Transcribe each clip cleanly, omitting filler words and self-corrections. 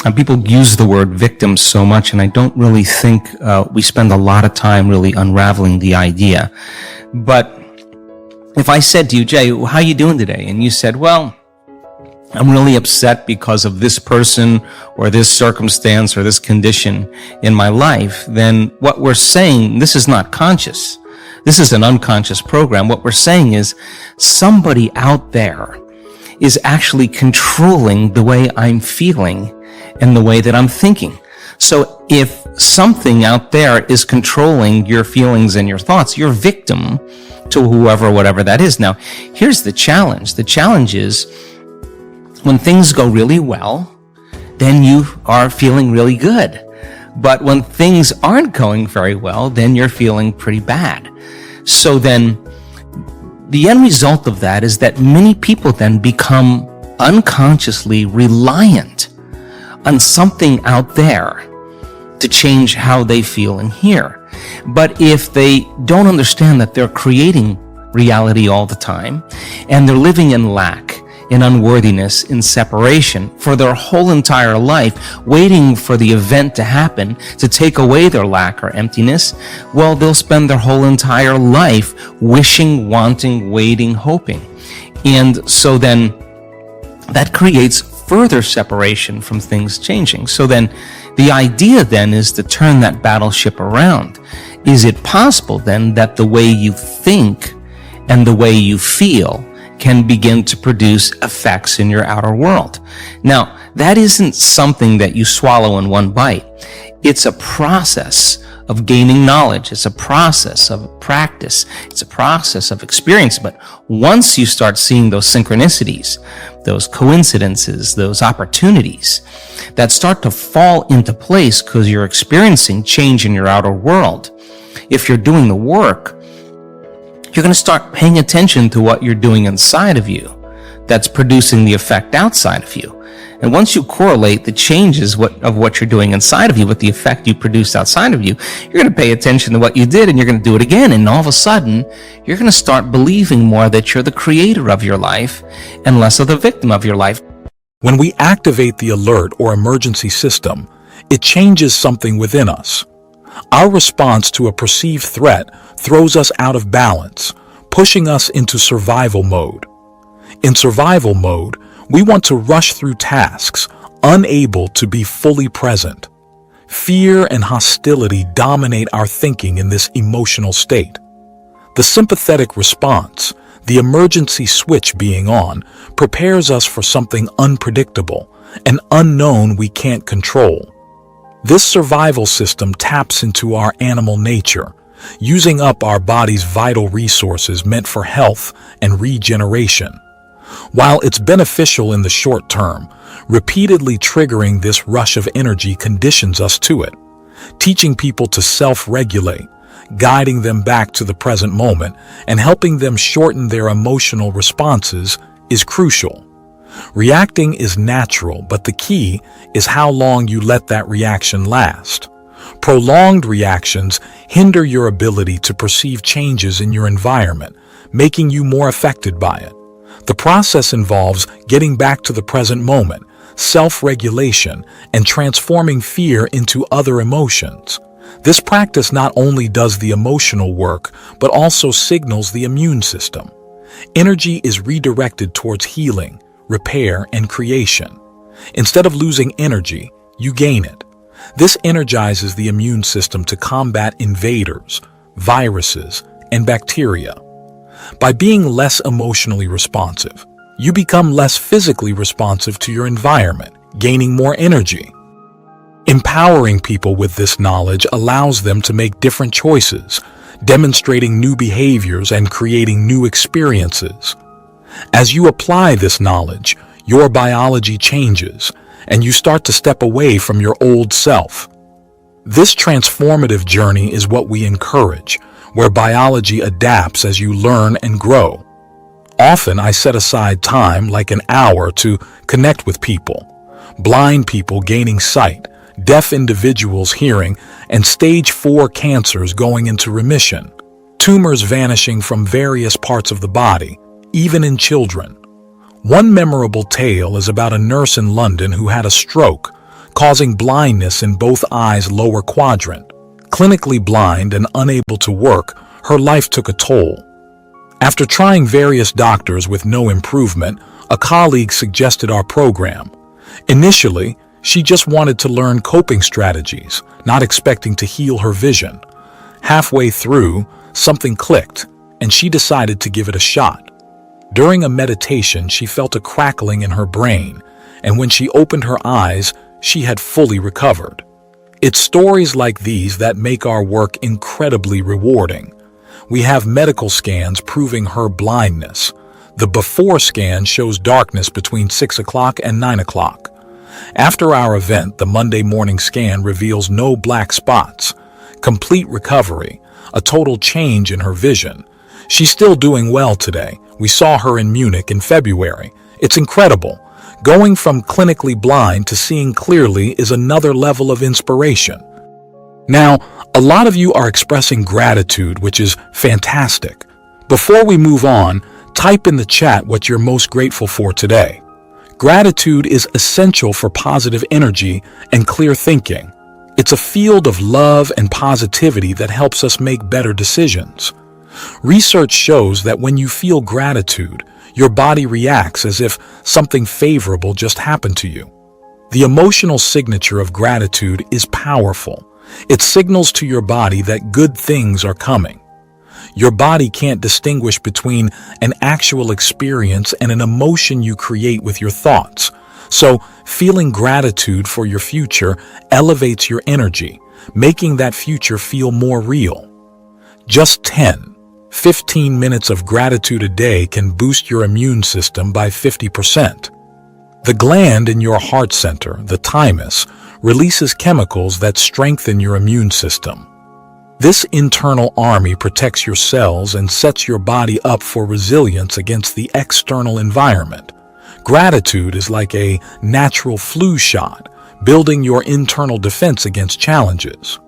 And people use the word victim so much, and I don't really think we spend a lot of time really unraveling the idea. But if I said to you, Jay, how you doing today? And you said, well, I'm really upset because of this person or this circumstance or this condition in my life, then what we're saying, this is not conscious. This is an unconscious program. What we're saying is somebody out there is actually controlling the way I'm feeling and the way that I'm thinking. So if something out there is controlling your feelings and your thoughts, you're victim to whoever, whatever that is. Now, here's the challenge. The challenge is when things go really well, then you are feeling really good. But when things aren't going very well, then you're feeling pretty bad. So then the end result of that is that many people then become unconsciously reliant on something out there to change how they feel and hear. But if they don't understand that they're creating reality all the time, and they're living in lack, in unworthiness, in separation for their whole entire life, waiting for the event to happen to take away their lack or emptiness, well, they'll spend their whole entire life wishing, wanting, waiting, hoping. And so then that creates further separation from things changing. So then the idea then is to turn that battleship around. Is it possible then that the way you think and the way you feel can begin to produce effects in your outer world? Now, that isn't something that you swallow in one bite. It's a process of gaining knowledge. It's a process of practice. It's a process of experience. But once you start seeing those synchronicities, those coincidences, those opportunities that start to fall into place because you're experiencing change in your outer world, if you're doing the work, you're going to start paying attention to what you're doing inside of you that's producing the effect outside of you. And once you correlate the changes of what you're doing inside of you with the effect you produced outside of you, you're going to pay attention to what you did and you're going to do it again. And all of a sudden, you're going to start believing more that you're the creator of your life and less of the victim of your life. When we activate the alert or emergency system, it changes something within us. Our response to a perceived threat throws us out of balance, pushing us into survival mode. In survival mode, we want to rush through tasks, unable to be fully present. Fear and hostility dominate our thinking in this emotional state. The sympathetic response, the emergency switch being on, prepares us for something unpredictable, an unknown we can't control. This survival system taps into our animal nature, using up our body's vital resources meant for health and regeneration. While it's beneficial in the short term, repeatedly triggering this rush of energy conditions us to it, teaching people to self-regulate, guiding them back to the present moment, and helping them shorten their emotional responses is crucial. Reacting is natural, but the key is how long you let that reaction last. Prolonged reactions hinder your ability to perceive changes in your environment, making you more affected by it. The process involves getting back to the present moment, self-regulation, and transforming fear into other emotions. This practice not only does the emotional work, but also signals the immune system. Energy is redirected towards healing, repair, and creation. Instead of losing energy, you gain it. This energizes the immune system to combat invaders, viruses, and bacteria. By being less emotionally responsive, you become less physically responsive to your environment, gaining more energy. Empowering people with this knowledge allows them to make different choices, demonstrating new behaviors and creating new experiences. As you apply this knowledge, your biology changes, and you start to step away from your old self. This transformative journey is what we encourage, where biology adapts as you learn and grow. Often I set aside time, like an hour, to connect with people. Blind people gaining sight, deaf individuals hearing, and stage 4 cancers going into remission. Tumors vanishing from various parts of the body, even in children. One memorable tale is about a nurse in London who had a stroke, causing blindness in both eyes' lower quadrant. Clinically blind and unable to work, her life took a toll. After trying various doctors with no improvement, a colleague suggested our program. Initially, she just wanted to learn coping strategies, not expecting to heal her vision. Halfway through, something clicked, and she decided to give it a shot. During a meditation, she felt a crackling in her brain, and when she opened her eyes, she had fully recovered. It's stories like these that make our work incredibly rewarding. We have medical scans proving her blindness. The before scan shows darkness between 6 o'clock and 9 o'clock. After our event, the Monday morning scan reveals no black spots, complete recovery, a total change in her vision. She's still doing well today. We saw her in Munich in February. It's incredible. Going from clinically blind to seeing clearly is another level of inspiration. Now, a lot of you are expressing gratitude, which is fantastic. Before we move on, type in the chat what you're most grateful for today. Gratitude is essential for positive energy and clear thinking. It's a field of love and positivity that helps us make better decisions. Research shows that when you feel gratitude, your body reacts as if something favorable just happened to you. The emotional signature of gratitude is powerful. It signals to your body that good things are coming. Your body can't distinguish between an actual experience and an emotion you create with your thoughts. So, feeling gratitude for your future elevates your energy, making that future feel more real. Just 15 minutes of gratitude a day can boost your immune system by 50%. The gland in your heart center, the thymus, releases chemicals that strengthen your immune system. This internal army protects your cells and sets your body up for resilience against the external environment. Gratitude is like a natural flu shot, building your internal defense against challenges.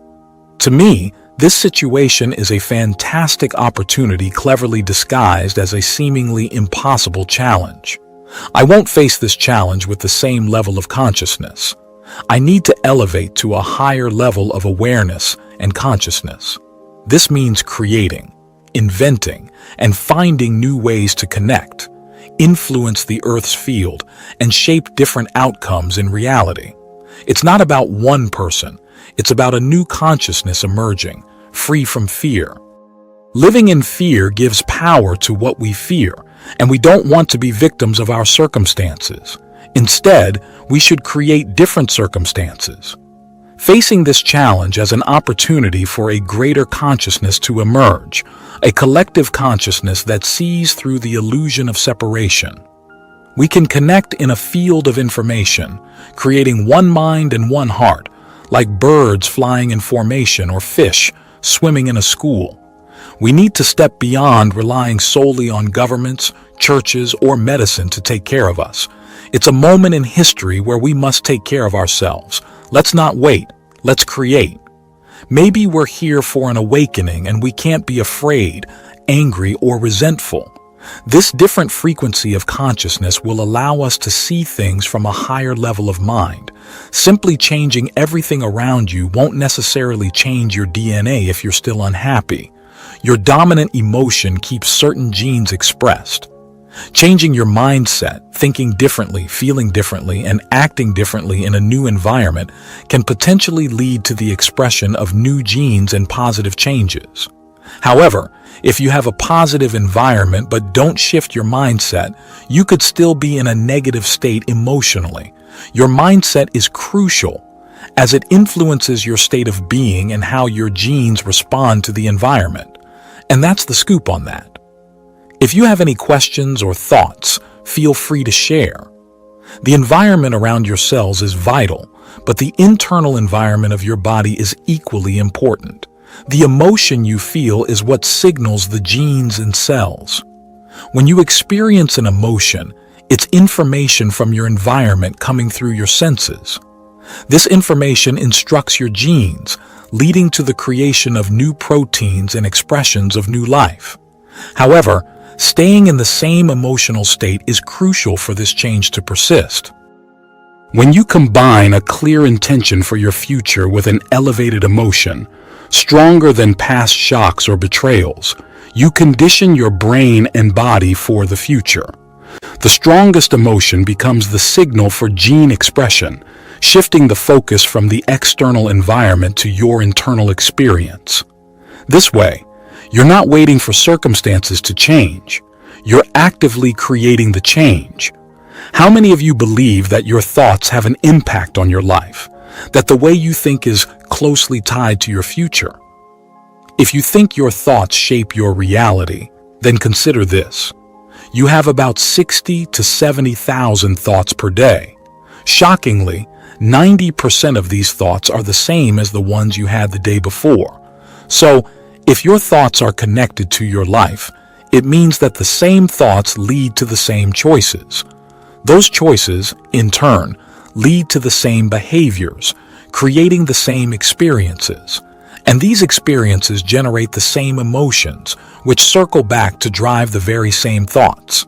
To me, this situation is a fantastic opportunity cleverly disguised as a seemingly impossible challenge. I won't face this challenge with the same level of consciousness. I need to elevate to a higher level of awareness and consciousness. This means creating, inventing, and finding new ways to connect, influence the Earth's field, and shape different outcomes in reality. It's not about one person. It's about a new consciousness emerging, free from fear. Living in fear gives power to what we fear, and we don't want to be victims of our circumstances. Instead, we should create different circumstances. Facing this challenge as an opportunity for a greater consciousness to emerge, a collective consciousness that sees through the illusion of separation. We can connect in a field of information, creating one mind and one heart, like birds flying in formation or fish swimming in a school. We need to step beyond relying solely on governments, churches, or medicine to take care of us. It's a moment in history where we must take care of ourselves. Let's not wait. Let's create. Maybe we're here for an awakening and we can't be afraid, angry, or resentful. This different frequency of consciousness will allow us to see things from a higher level of mind. Simply changing everything around you won't necessarily change your DNA if you're still unhappy. Your dominant emotion keeps certain genes expressed. Changing your mindset, thinking differently, feeling differently, and acting differently in a new environment can potentially lead to the expression of new genes and positive changes. However, if you have a positive environment but don't shift your mindset, you could still be in a negative state emotionally. Your mindset is crucial, as it influences your state of being and how your genes respond to the environment. And that's the scoop on that. If you have any questions or thoughts, feel free to share. The environment around your cells is vital, but the internal environment of your body is equally important. The emotion you feel is what signals the genes and cells. When you experience an emotion, it's information from your environment coming through your senses. This information instructs your genes, leading to the creation of new proteins and expressions of new life. However, staying in the same emotional state is crucial for this change to persist. When you combine a clear intention for your future with an elevated emotion, stronger than past shocks or betrayals, you condition your brain and body for the future. The strongest emotion becomes the signal for gene expression, shifting the focus from the external environment to your internal experience. This way, you're not waiting for circumstances to change. You're actively creating the change. How many of you believe that your thoughts have an impact on your life, that the way you think is closely tied to your future? If you think your thoughts shape your reality, then consider this. You have about 60 to 70,000 thoughts per day. Shockingly, 90% of these thoughts are the same as the ones you had the day before. So, if your thoughts are connected to your life, it means that the same thoughts lead to the same choices. Those choices, in turn, lead to the same behaviors, creating the same experiences. And these experiences generate the same emotions, which circle back to drive the very same thoughts.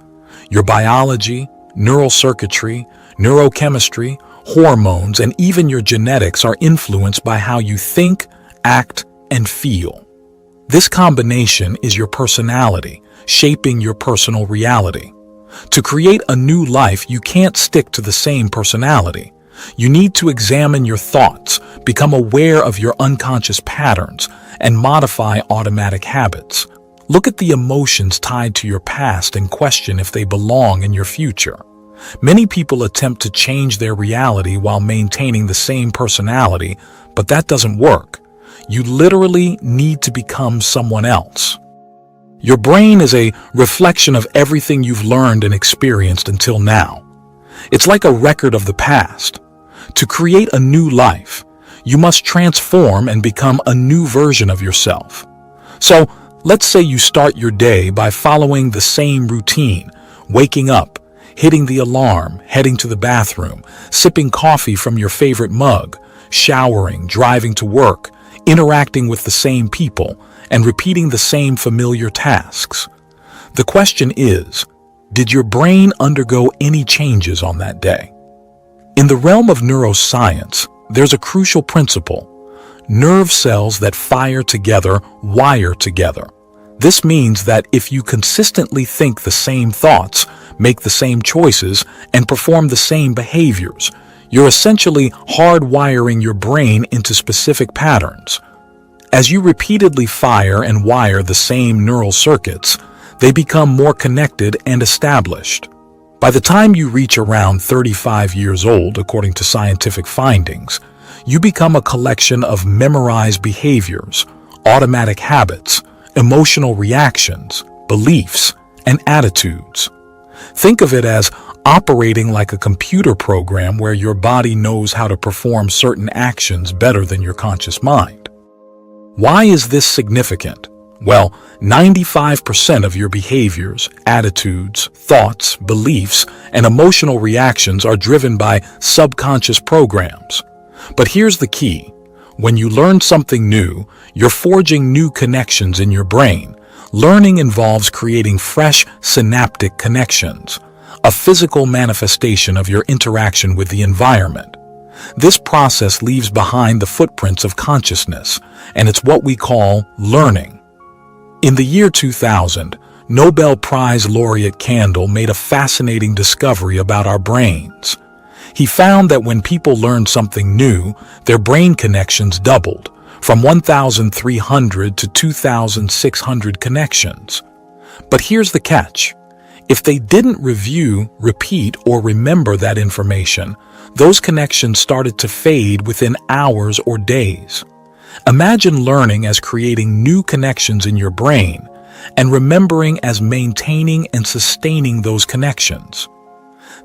Your biology, neural circuitry, neurochemistry, hormones, and even your genetics are influenced by how you think, act, and feel. This combination is your personality, shaping your personal reality. To create a new life, you can't stick to the same personality. You need to examine your thoughts, become aware of your unconscious patterns, and modify automatic habits. Look at the emotions tied to your past and question if they belong in your future. Many people attempt to change their reality while maintaining the same personality, but that doesn't work. You literally need to become someone else. Your brain is a reflection of everything you've learned and experienced until now. It's like a record of the past. To create a new life, you must transform and become a new version of yourself. So, let's say you start your day by following the same routine, waking up, hitting the alarm, heading to the bathroom, sipping coffee from your favorite mug, showering, driving to work, interacting with the same people, and repeating the same familiar tasks. The question is, did your brain undergo any changes on that day? In the realm of neuroscience, there's a crucial principle. Nerve cells that fire together wire together. This means that if you consistently think the same thoughts, make the same choices, and perform the same behaviors, you're essentially hardwiring your brain into specific patterns. As you repeatedly fire and wire the same neural circuits, they become more connected and established. By the time you reach around 35 years old, according to scientific findings, you become a collection of memorized behaviors, automatic habits, emotional reactions, beliefs, and attitudes. Think of it as operating like a computer program where your body knows how to perform certain actions better than your conscious mind. Why is this significant? Well, 95% of your behaviors, attitudes, thoughts, beliefs, and emotional reactions are driven by subconscious programs. But here's the key. When you learn something new, you're forging new connections in your brain. Learning involves creating fresh synaptic connections, a physical manifestation of your interaction with the environment. This process leaves behind the footprints of consciousness, and it's what we call learning. In the year 2000, Nobel Prize laureate Kandel made a fascinating discovery about our brains. He found that when people learned something new, their brain connections doubled, from 1,300 to 2,600 connections. But here's the catch. If they didn't review, repeat, or remember that information, those connections started to fade within hours or days. Imagine learning as creating new connections in your brain, and remembering as maintaining and sustaining those connections.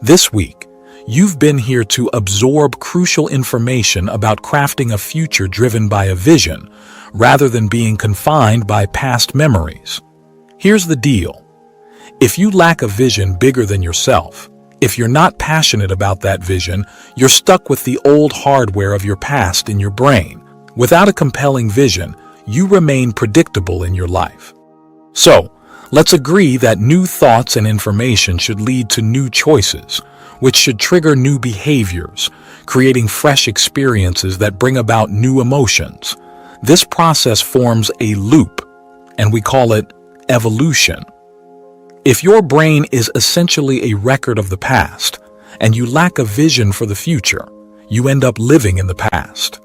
This week, you've been here to absorb crucial information about crafting a future driven by a vision, rather than being confined by past memories. Here's the deal. If you lack a vision bigger than yourself, if you're not passionate about that vision, you're stuck with the old hardware of your past in your brain. Without a compelling vision, you remain predictable in your life. So, let's agree that new thoughts and information should lead to new choices, which should trigger new behaviors, creating fresh experiences that bring about new emotions. This process forms a loop, and we call it evolution. If your brain is essentially a record of the past, and you lack a vision for the future, you end up living in the past.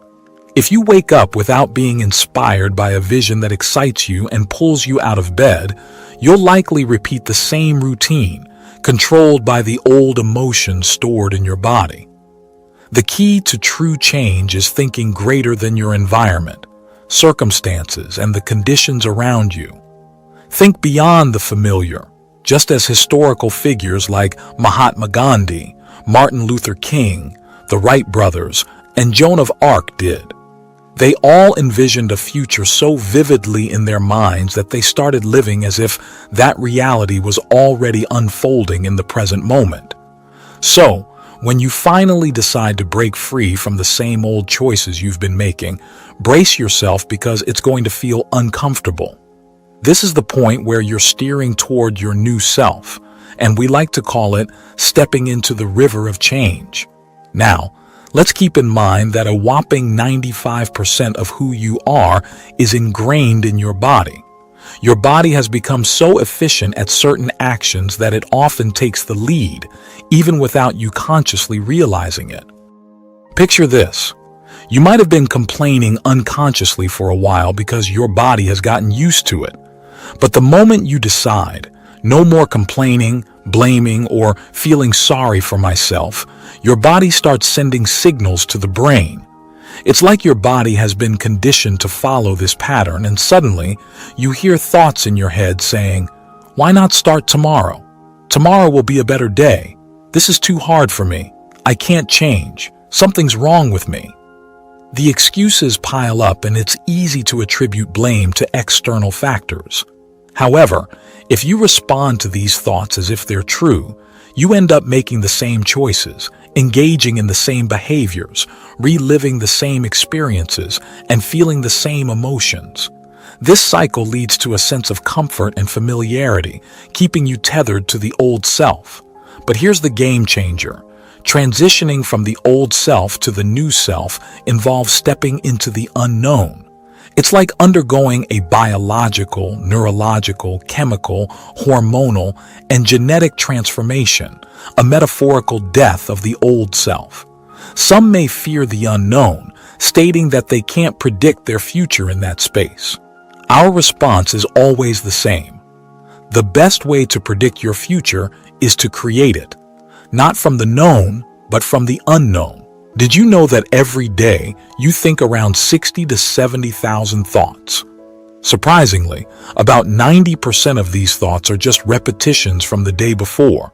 If you wake up without being inspired by a vision that excites you and pulls you out of bed, you'll likely repeat the same routine, controlled by the old emotions stored in your body. The key to true change is thinking greater than your environment, circumstances, and the conditions around you. Think beyond the familiar, just as historical figures like Mahatma Gandhi, Martin Luther King, the Wright brothers, and Joan of Arc did. They all envisioned a future so vividly in their minds that they started living as if that reality was already unfolding in the present moment. So, when you finally decide to break free from the same old choices you've been making, brace yourself because it's going to feel uncomfortable. This is the point where you're steering toward your new self, and we like to call it stepping into the river of change. Now, let's keep in mind that a whopping 95% of who you are is ingrained in your body. Your body has become so efficient at certain actions that it often takes the lead, even without you consciously realizing it. Picture this. You might have been complaining unconsciously for a while because your body has gotten used to it. But the moment you decide, no more complaining, blaming, or feeling sorry for myself, your body starts sending signals to the brain. It's like your body has been conditioned to follow this pattern, and suddenly you hear thoughts in your head saying, "Why not start tomorrow? Tomorrow will be a better day. This is too hard for me. I can't change. Something's wrong with me." The excuses pile up, and it's easy to attribute blame to external factors. However, if you respond to these thoughts as if they're true, you end up making the same choices, engaging in the same behaviors, reliving the same experiences, and feeling the same emotions. This cycle leads to a sense of comfort and familiarity, keeping you tethered to the old self. But here's the game changer. Transitioning from the old self to the new self involves stepping into the unknown. It's like undergoing a biological, neurological, chemical, hormonal, and genetic transformation, a metaphorical death of the old self. Some may fear the unknown, stating that they can't predict their future in that space. Our response is always the same. The best way to predict your future is to create it, not from the known, but from the unknown. Did you know that every day you think around 60 to 70,000 thoughts? Surprisingly, about 90% of these thoughts are just repetitions from the day before.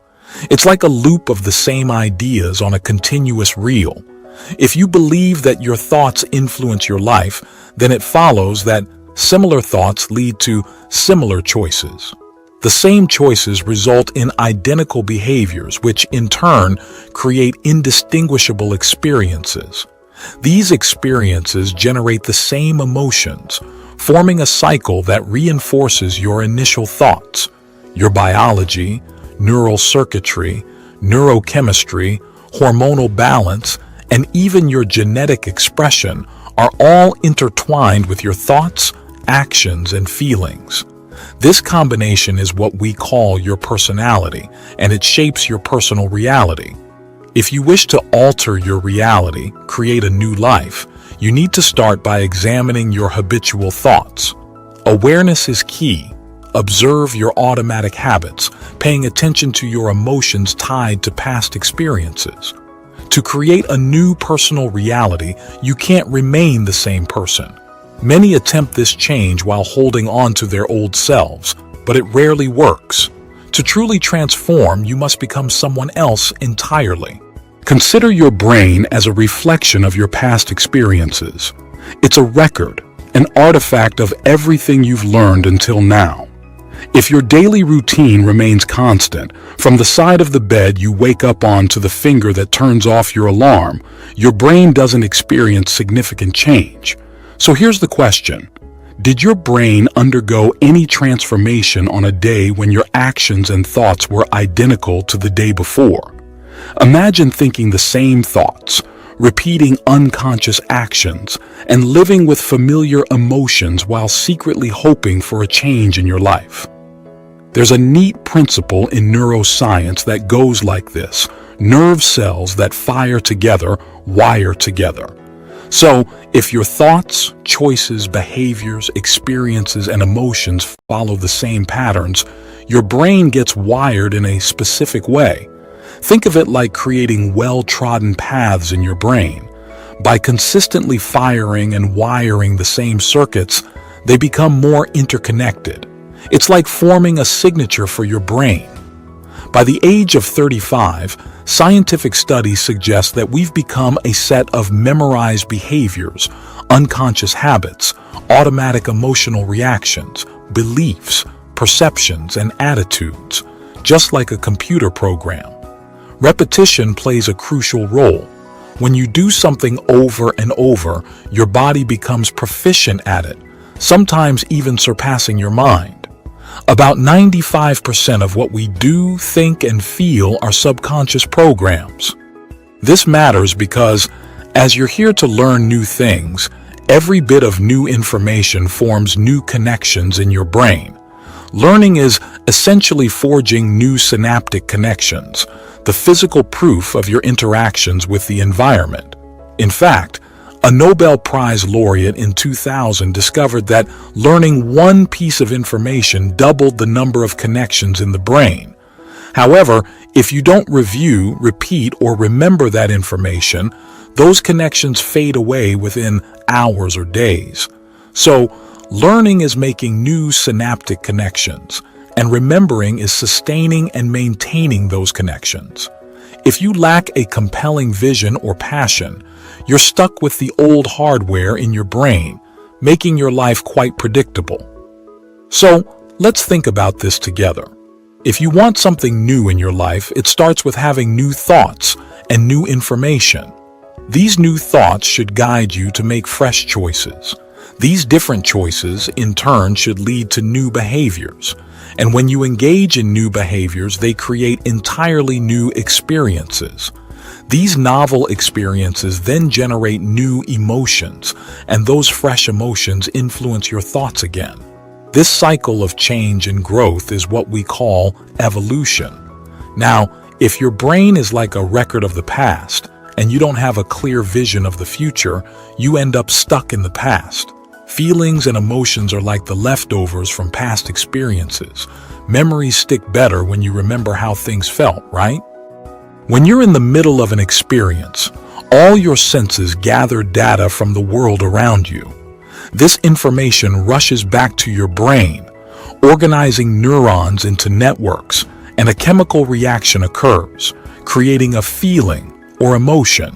It's like a loop of the same ideas on a continuous reel. If you believe that your thoughts influence your life, then it follows that similar thoughts lead to similar choices. The same choices result in identical behaviors, which in turn create indistinguishable experiences. These experiences generate the same emotions, forming a cycle that reinforces your initial thoughts. Your biology, neural circuitry, neurochemistry, hormonal balance, and even your genetic expression are all intertwined with your thoughts, actions, and feelings. This combination is what we call your personality, and it shapes your personal reality. If you wish to alter your reality, create a new life, you need to start by examining your habitual thoughts. Awareness is key. Observe your automatic habits, paying attention to your emotions tied to past experiences. To create a new personal reality, you can't remain the same person. Many attempt this change while holding on to their old selves, but it rarely works. To truly transform, you must become someone else entirely. Consider your brain as a reflection of your past experiences. It's a record, an artifact of everything you've learned until now. If your daily routine remains constant, from the side of the bed you wake up on to the finger that turns off your alarm, your brain doesn't experience significant change. So here's the question. Did your brain undergo any transformation on a day when your actions and thoughts were identical to the day before? Imagine thinking the same thoughts, repeating unconscious actions, and living with familiar emotions while secretly hoping for a change in your life. There's a neat principle in neuroscience that goes like this: nerve cells that fire together wire together. So, if your thoughts, choices, behaviors, experiences, and emotions follow the same patterns, your brain gets wired in a specific way. Think of it like creating well-trodden paths in your brain. By consistently firing and wiring the same circuits, they become more interconnected. It's like forming a signature for your brain. By the age of 35, scientific studies suggest that we've become a set of memorized behaviors, unconscious habits, automatic emotional reactions, beliefs, perceptions, and attitudes, just like a computer program. Repetition plays a crucial role. When you do something over and over, your body becomes proficient at it, sometimes even surpassing your mind. About 95% of what we do, think, and feel are subconscious programs. This matters because, as you're here to learn new things, every bit of new information forms new connections in your brain. Learning is essentially forging new synaptic connections, the physical proof of your interactions with the environment. In fact, a Nobel Prize laureate in 2000 discovered that learning one piece of information doubled the number of connections in the brain. However, if you don't review, repeat, or remember that information, those connections fade away within hours or days. So, learning is making new synaptic connections, and remembering is sustaining and maintaining those connections. If you lack a compelling vision or passion, you're stuck with the old hardware in your brain, making your life quite predictable. So, let's think about this together. If you want something new in your life, it starts with having new thoughts and new information. These new thoughts should guide you to make fresh choices. These different choices, in turn, should lead to new behaviors. And when you engage in new behaviors, they create entirely new experiences. These novel experiences then generate new emotions, and those fresh emotions influence your thoughts again. This cycle of change and growth is what we call evolution. Now, if your brain is like a record of the past, and you don't have a clear vision of the future, you end up stuck in the past. Feelings and emotions are like the leftovers from past experiences. Memories stick better when you remember how things felt, right? When you're in the middle of an experience, all your senses gather data from the world around you. This information rushes back to your brain, organizing neurons into networks, and a chemical reaction occurs, creating a feeling or emotion.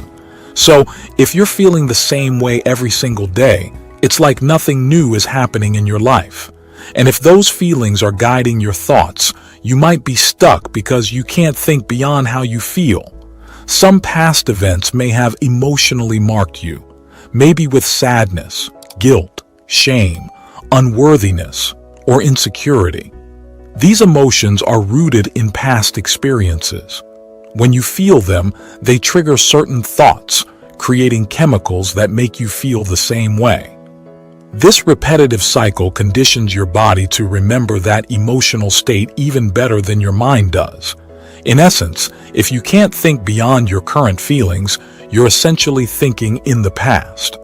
So, if you're feeling the same way every single day, it's like nothing new is happening in your life. And if those feelings are guiding your thoughts, you might be stuck because you can't think beyond how you feel. Some past events may have emotionally marked you, maybe with sadness, guilt, shame, unworthiness, or insecurity. These emotions are rooted in past experiences. When you feel them, they trigger certain thoughts, creating chemicals that make you feel the same way. This repetitive cycle conditions your body to remember that emotional state even better than your mind does. In essence, if you can't think beyond your current feelings, you're essentially thinking in the past.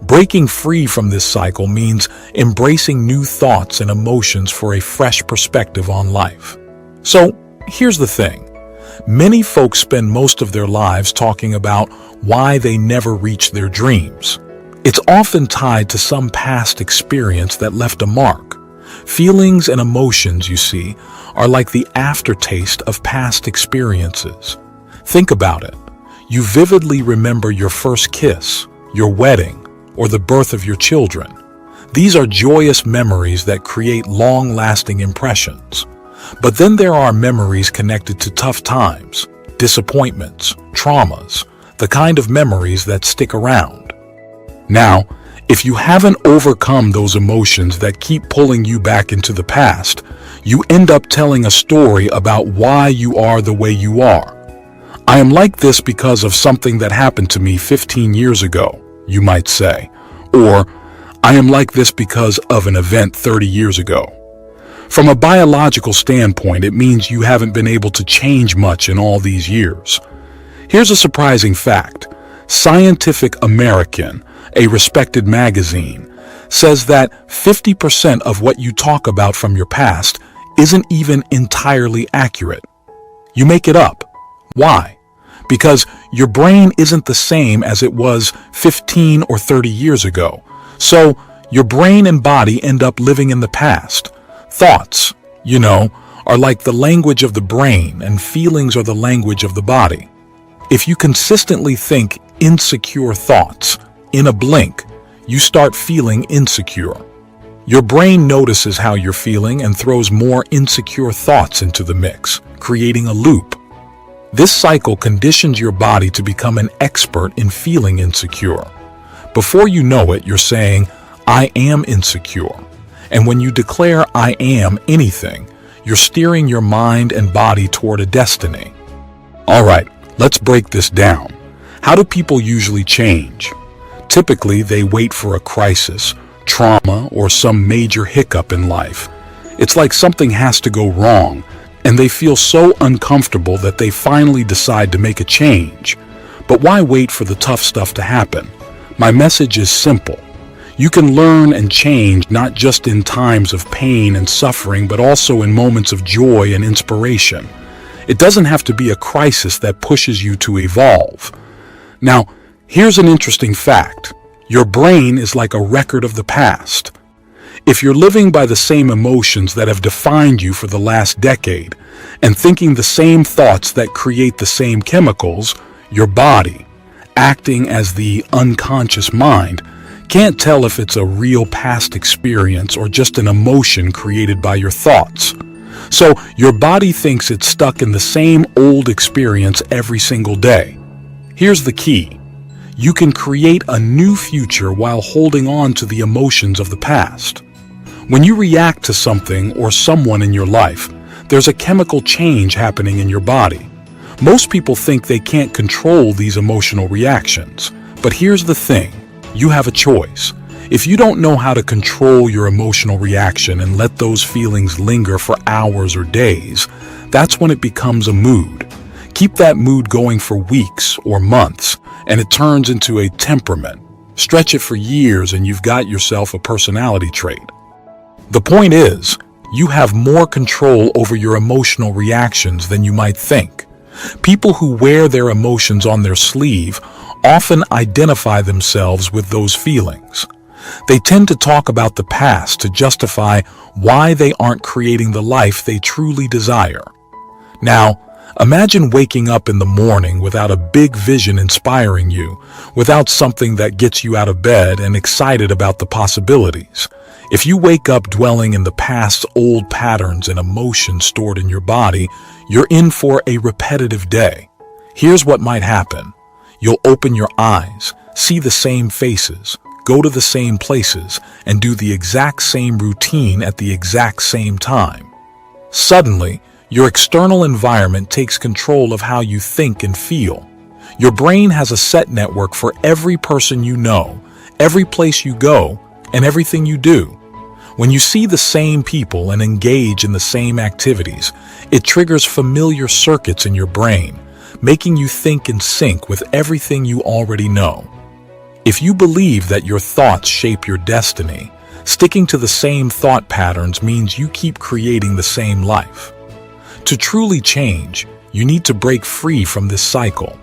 Breaking free from this cycle means embracing new thoughts and emotions for a fresh perspective on life. So, here's the thing. Many folks spend most of their lives talking about why they never reach their dreams. It's often tied to some past experience that left a mark. Feelings and emotions, you see, are like the aftertaste of past experiences. Think about it. You vividly remember your first kiss, your wedding, or the birth of your children. These are joyous memories that create long-lasting impressions. But then there are memories connected to tough times, disappointments, traumas, the kind of memories that stick around. Now, if you haven't overcome those emotions that keep pulling you back into the past, you end up telling a story about why you are the way you are. I am like this because of something that happened to me 15 years ago, you might say. Or, I am like this because of an event 30 years ago. From a biological standpoint, it means you haven't been able to change much in all these years. Here's a surprising fact. Scientific American, a respected magazine, says that 50% of what you talk about from your past isn't even entirely accurate. You make it up. Why? Because your brain isn't the same as it was 15 or 30 years ago. So your brain and body end up living in the past. Thoughts, are like the language of the brain, and feelings are the language of the body. If you consistently think insecure thoughts, in a blink, you start feeling insecure. Your brain notices how you're feeling and throws more insecure thoughts into the mix, creating a loop. This cycle conditions your body to become an expert in feeling insecure. Before you know it, you're saying, I am insecure. And when you declare I am anything, you're steering your mind and body toward a destiny. All right, let's break this down. How do people usually change? Typically, they wait for a crisis, trauma, or some major hiccup in life. It's like something has to go wrong, and they feel so uncomfortable that they finally decide to make a change. But why wait for the tough stuff to happen? My message is simple. You can learn and change not just in times of pain and suffering, but also in moments of joy and inspiration. It doesn't have to be a crisis that pushes you to evolve. Now, here's an interesting fact. Your brain is like a record of the past. If you're living by the same emotions that have defined you for the last decade, and thinking the same thoughts that create the same chemicals, your body, acting as the unconscious mind, can't tell if it's a real past experience or just an emotion created by your thoughts. So your body thinks it's stuck in the same old experience every single day. Here's the key. You can create a new future while holding on to the emotions of the past. When you react to something or someone in your life, there's a chemical change happening in your body. Most people think they can't control these emotional reactions. But here's the thing. You have a choice. If you don't know how to control your emotional reaction and let those feelings linger for hours or days, that's when it becomes a mood. Keep that mood going for weeks or months, and it turns into a temperament. Stretch it for years and you've got yourself a personality trait. The point is, you have more control over your emotional reactions than you might think. People who wear their emotions on their sleeve often identify themselves with those feelings. They tend to talk about the past to justify why they aren't creating the life they truly desire. Now, imagine waking up in the morning without a big vision inspiring you, without something that gets you out of bed and excited about the possibilities. If you wake up dwelling in the past's old patterns and emotions stored in your body, you're in for a repetitive day. Here's what might happen. You'll open your eyes, see the same faces, go to the same places, and do the exact same routine at the exact same time. Suddenly, your external environment takes control of how you think and feel. Your brain has a set network for every person you know, every place you go, and everything you do. When you see the same people and engage in the same activities, it triggers familiar circuits in your brain, making you think in sync with everything you already know. If you believe that your thoughts shape your destiny, sticking to the same thought patterns means you keep creating the same life. To truly change, you need to break free from this cycle.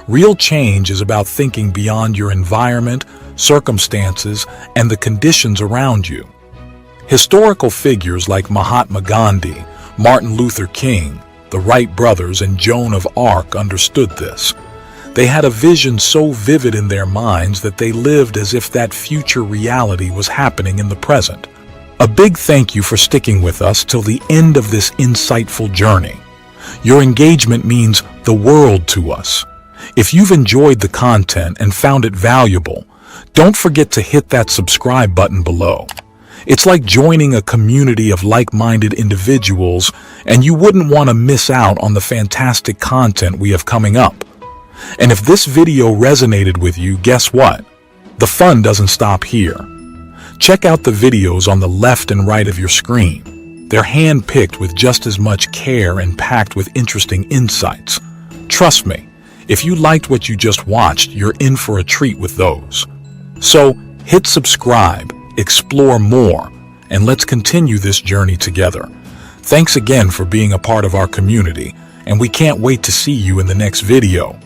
Real change is about thinking beyond your environment, circumstances, and the conditions around you. Historical figures like Mahatma Gandhi, Martin Luther King, the Wright brothers, and Joan of Arc understood this. They had a vision so vivid in their minds that they lived as if that future reality was happening in the present. A big thank you for sticking with us till the end of this insightful journey. Your engagement means the world to us. If you've enjoyed the content and found it valuable, don't forget to hit that subscribe button below. It's like joining a community of like-minded individuals, and you wouldn't want to miss out on the fantastic content we have coming up. And if this video resonated with you, guess what? The fun doesn't stop here. Check out the videos on the left and right of your screen. They're hand-picked with just as much care and packed with interesting insights. Trust me, if you liked what you just watched, you're in for a treat with those. So, hit subscribe, explore more, and let's continue this journey together. Thanks again for being a part of our community, and we can't wait to see you in the next video.